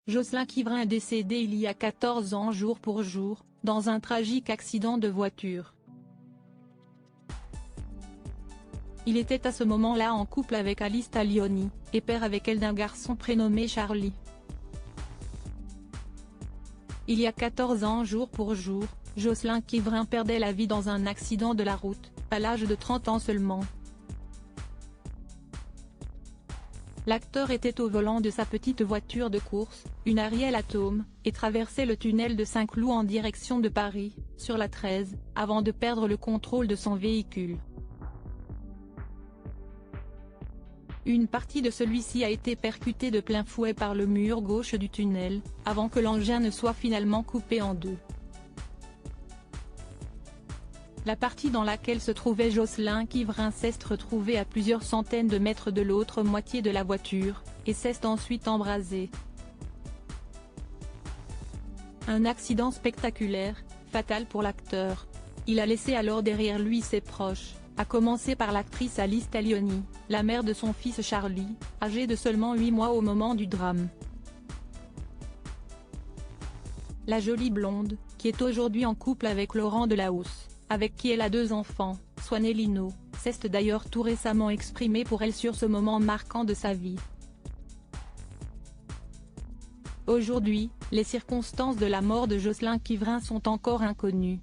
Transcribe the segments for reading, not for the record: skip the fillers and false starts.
Jocelyn Quivrin est décédé il y a 14 ans jour pour jour, dans un tragique accident de voiture. Il était à ce moment-là en couple avec Alice Taglioni, et père avec elle d'un garçon prénommé Charlie. Il y a 14 ans jour pour jour, Jocelyn Quivrin perdait la vie dans un accident de la route, à l'âge de 30 ans seulement. L'acteur était au volant de sa petite voiture de course, une Ariel Atom, et traversait le tunnel de Saint-Cloud en direction de Paris, sur la 13, avant de perdre le contrôle de son véhicule. Une partie de celui-ci a été percutée de plein fouet par le mur gauche du tunnel, avant que l'engin ne soit finalement coupé en deux. La partie dans laquelle se trouvait Jocelyn Quivrin s'est retrouvée à plusieurs centaines de mètres de l'autre moitié de la voiture, et s'est ensuite embrasée. Un accident spectaculaire, fatal pour l'acteur. Il a laissé alors derrière lui ses proches, à commencer par l'actrice Alice Taglioni, la mère de son fils Charlie, âgé de seulement 8 mois au moment du drame. La jolie blonde, qui est aujourd'hui en couple avec Laurent Delahousse, avec qui elle a 2 enfants, Swan et Lino, s'est d'ailleurs tout récemment exprimé pour elle sur ce moment marquant de sa vie. Aujourd'hui, les circonstances de la mort de Jocelyn Quivrin sont encore inconnues.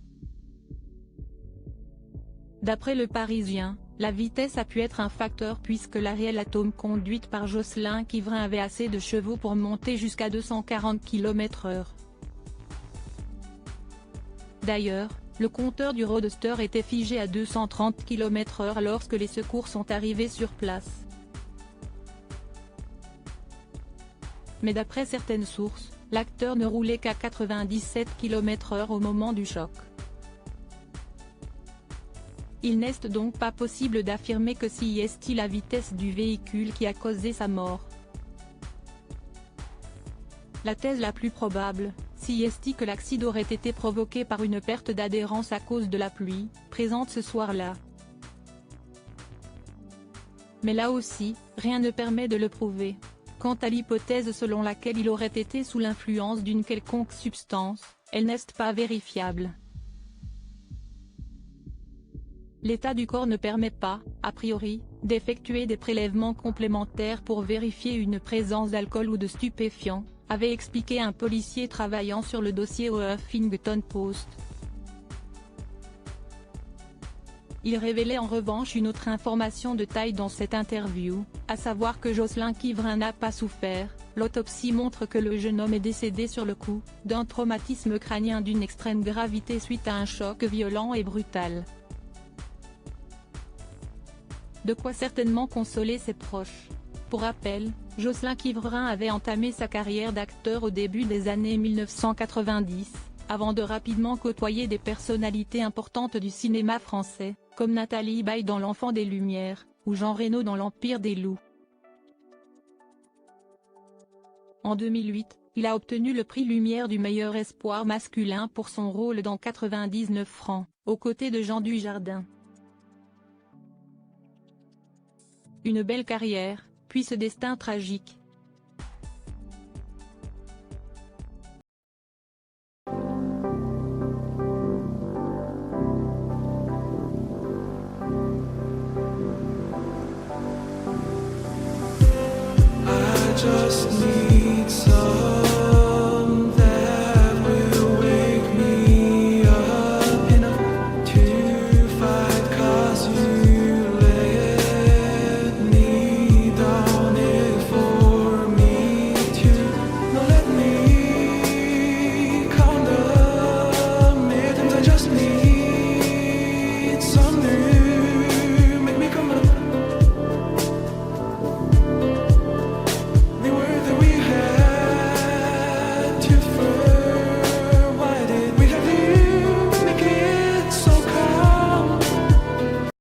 D'après Le Parisien, la vitesse a pu être un facteur puisque l'Ariel Atom conduite par Jocelyn Quivrin avait assez de chevaux pour monter jusqu'à 240 km/h. D'ailleurs, le compteur du Roadster était figé à 230 km/h lorsque les secours sont arrivés sur place. Mais d'après certaines sources, l'acteur ne roulait qu'à 97 km/h au moment du choc. Il n'est donc pas possible d'affirmer que c'est la vitesse du véhicule qui a causé sa mort. La thèse la plus probable, c'est que l'accident aurait été provoqué par une perte d'adhérence à cause de la pluie, présente ce soir-là. Mais là aussi, rien ne permet de le prouver. Quant à l'hypothèse selon laquelle il aurait été sous l'influence d'une quelconque substance, elle n'est pas vérifiable. L'état du corps ne permet pas, a priori, d'effectuer des prélèvements complémentaires pour vérifier une présence d'alcool ou de stupéfiants, avait expliqué un policier travaillant sur le dossier au Huffington Post. Il révélait en revanche une autre information de taille dans cette interview, à savoir que Jocelyn Quivrin n'a pas souffert. L'autopsie montre que le jeune homme est décédé sur le coup, d'un traumatisme crânien d'une extrême gravité suite à un choc violent et brutal. De quoi certainement consoler ses proches. Pour rappel, Jocelyn Quivrin avait entamé sa carrière d'acteur au début des années 1990, avant de rapidement côtoyer des personnalités importantes du cinéma français, comme Nathalie Baye dans L'Enfant des Lumières, ou Jean Reno dans L'Empire des Loups. En 2008, il a obtenu le prix Lumière du meilleur espoir masculin pour son rôle dans 99 francs, aux côtés de Jean Dujardin. Une belle carrière, puis ce destin tragique. I just need